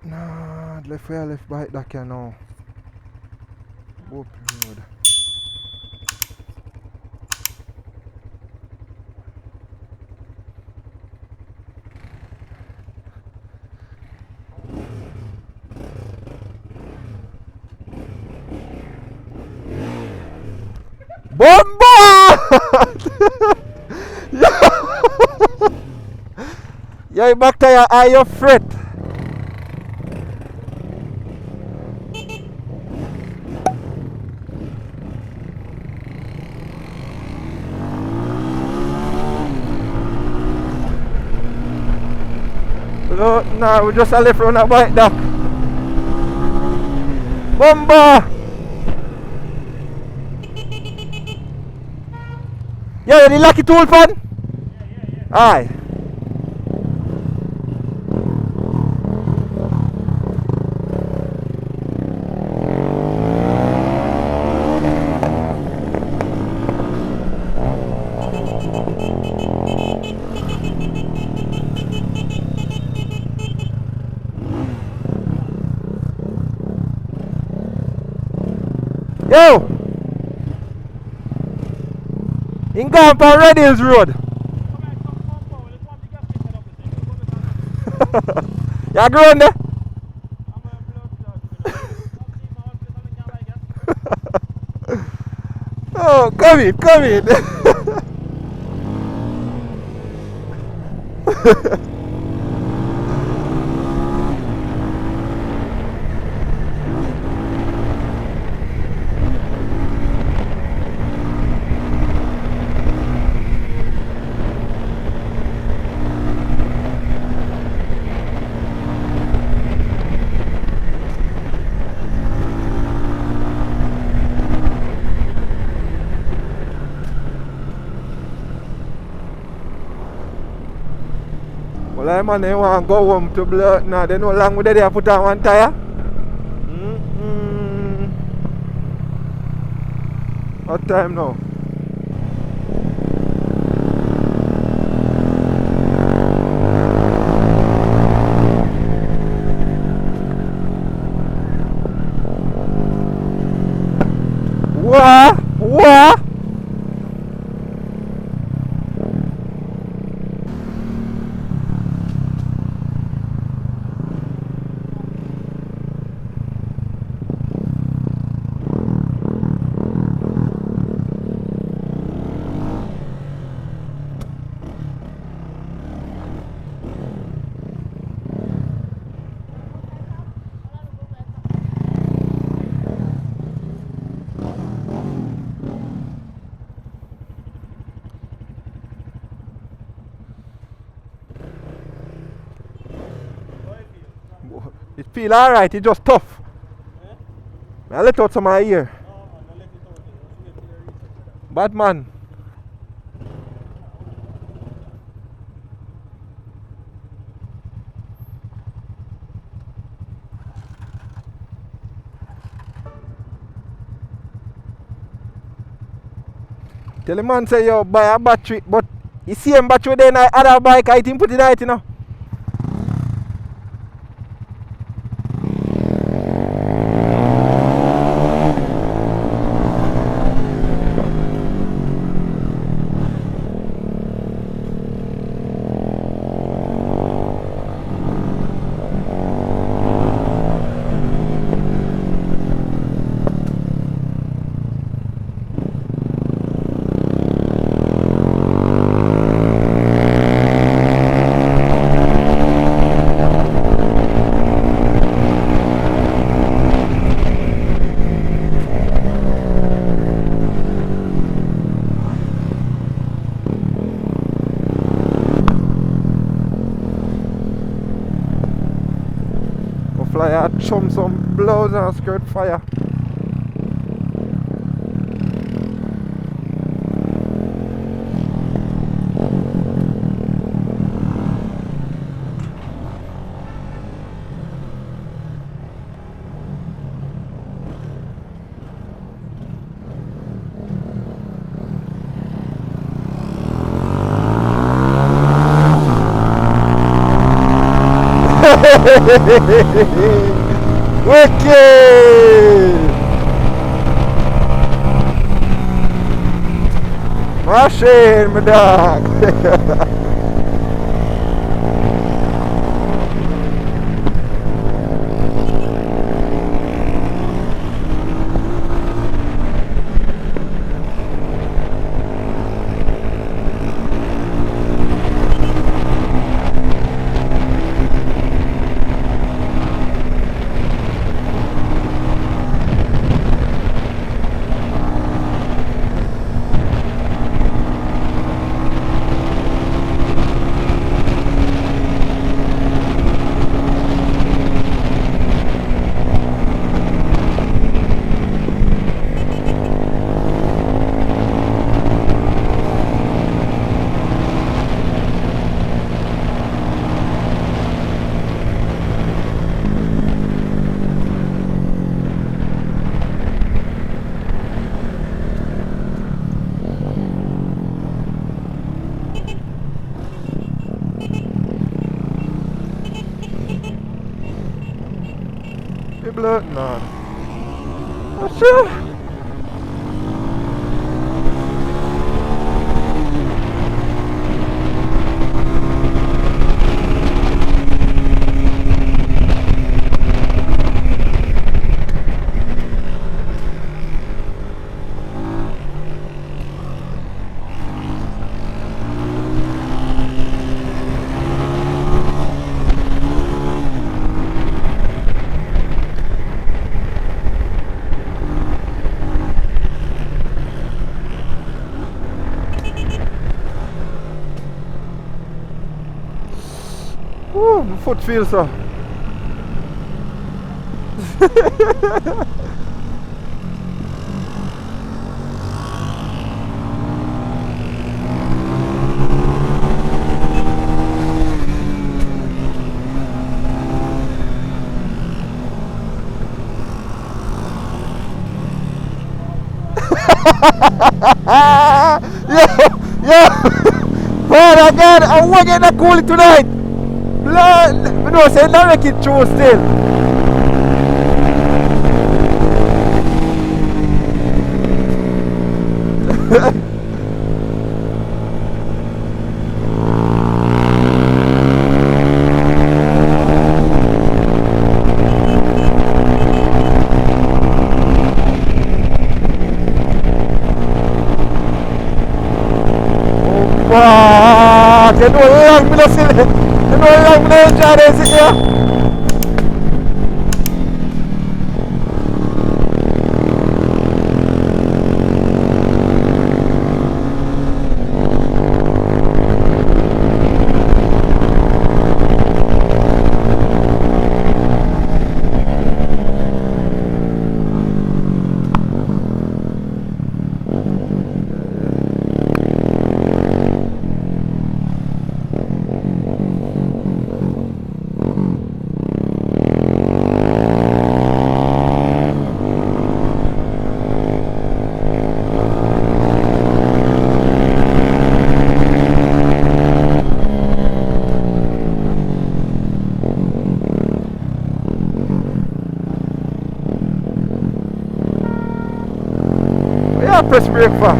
Nah, left where I left bike that can now. Boop road. Bomba! Yo, back tire, are you fret? No, nah, we just a left round a bike dock. Bomba! Yo, you the lucky tool fan? Aye. Yo! In gone for Red Hills Road. You grown there? Oh, come in, come in. Well, I man, they want to go home to blood. Now, they no long with they put on one tire. What time now? What? What? It feel alright, it just tough. I let out some of my ear. Bad man. Tell the man say you buy a battery, but you see him battery there in the other bike, I think put it in it, you know. Fly out, chum some blows and skirt fire. Wicked! Machine, my dog! Blöd, nein. Ach so. My foot feels so. Yeah. Father God, I want to get that cool tonight. Blood, no, say not make it true still. Wah, kan orang bila sini, kan orang bila cari sini ya. Press brake for.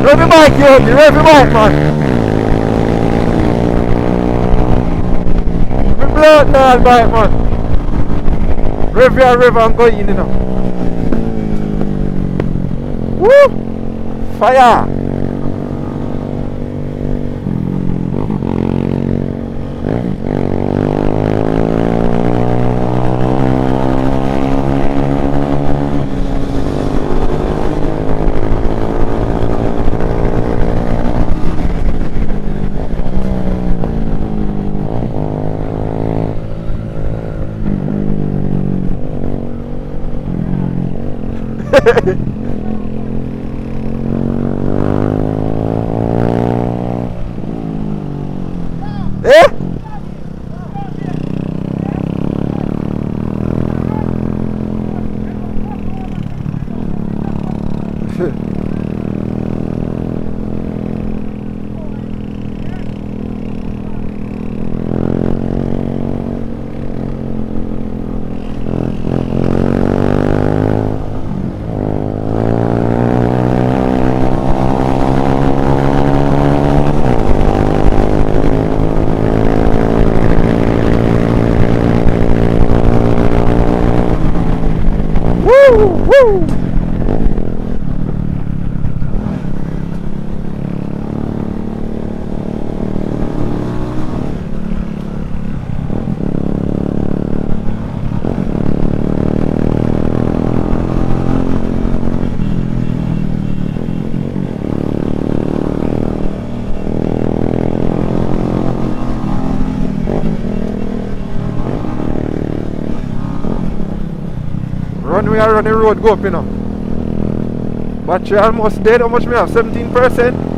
Rev your bike, Yogi, rev your bike, man. Blood now, bike, man. Rev your river and go in, you know. Woo! Fire! Woo! We are on the road go up, you know. Battery almost dead. How much me have? 17%.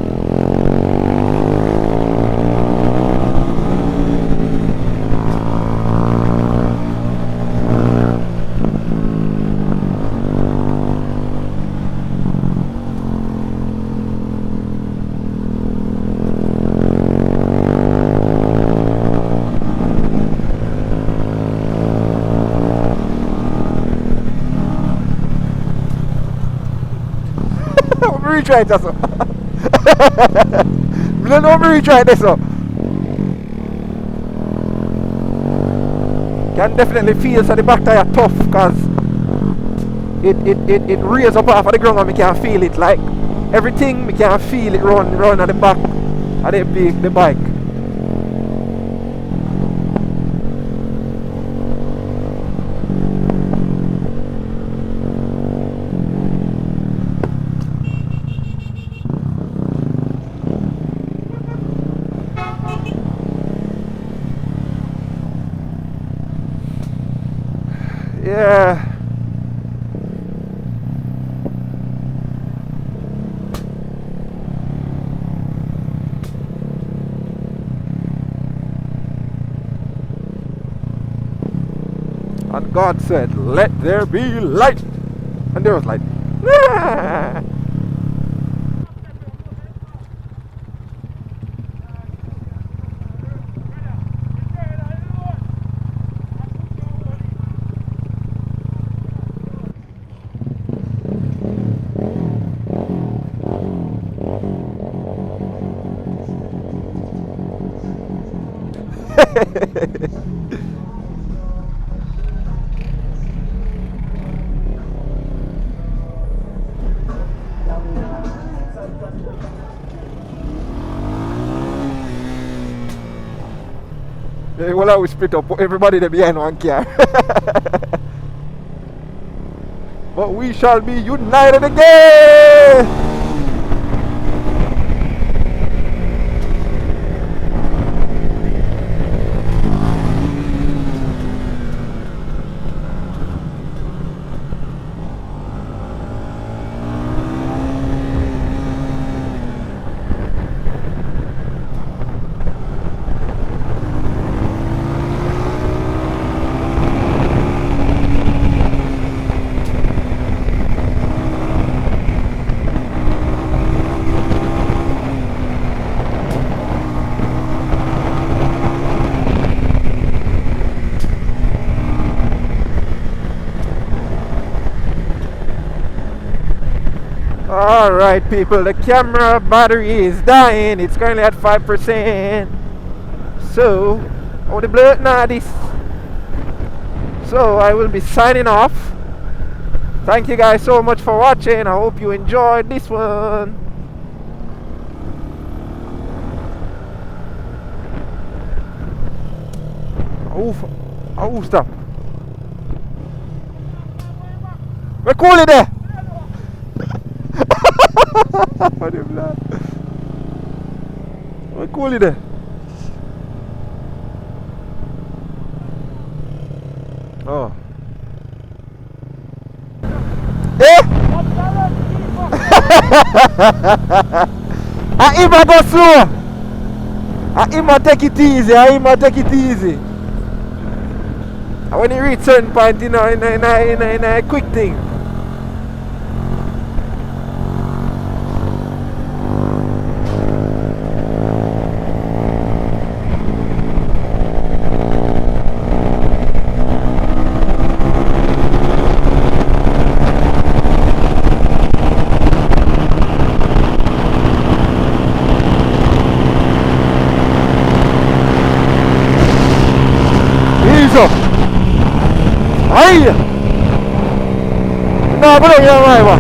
Retry it also. We don't know retry this so. Can definitely feel so the back tire tough because it raises up off of the ground and we can feel it like everything we can feel it run at the back of the bike. Yeah. And God said, "Let there be light." And there was light. Ah! Yeah, well, we split up everybody there behind one car. But we shall be united again. Alright people, the camera battery is dying. It's currently at 5%. So, I want to blow it now this. So I will be signing off. Thank you guys so much for watching. I hope you enjoyed this one. Oh, stop. We're cool there. We're cool there. Oh. Eh? I even go slow. I even take it easy. And when you reach certain point, you know, in a quick thing. Go down here, driver.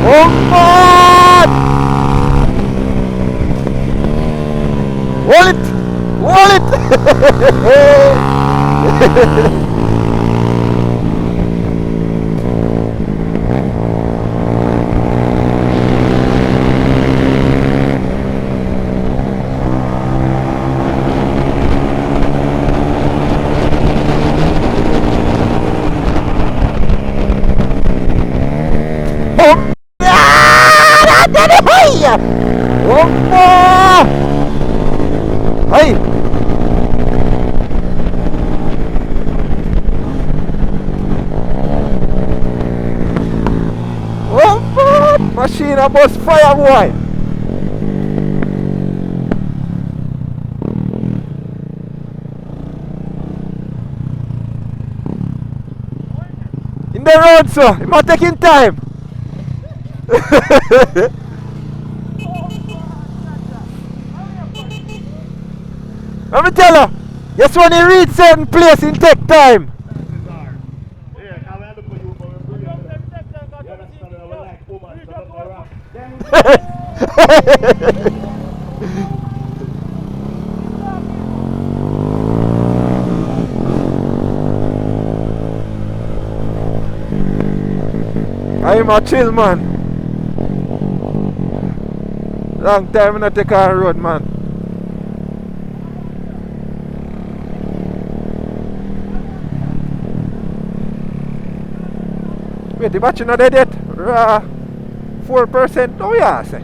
Oh God! Hold it! Hold it! Oh! Ah! Oh! Hey! Oh! Machine a bus fire, boy! In the road, sir. It might taking time. Let me tell you, yes, when you reach certain place, it take time. I'm a chill man. Long time I not take on road, man. Wait, the battery not dead yet? 4%? Oh yeah, I say.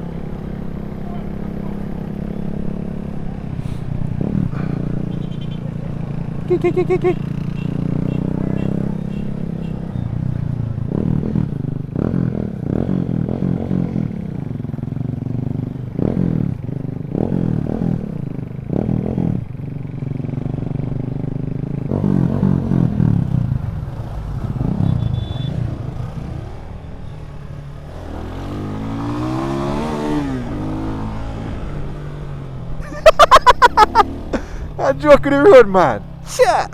Kiki. I joke in the road, man. Sure.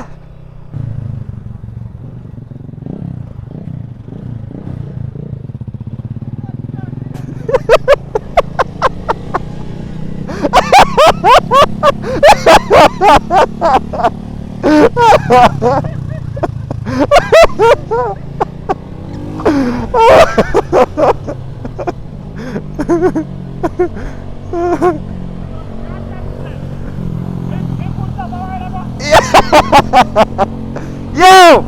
Yo!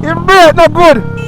Your breath not good.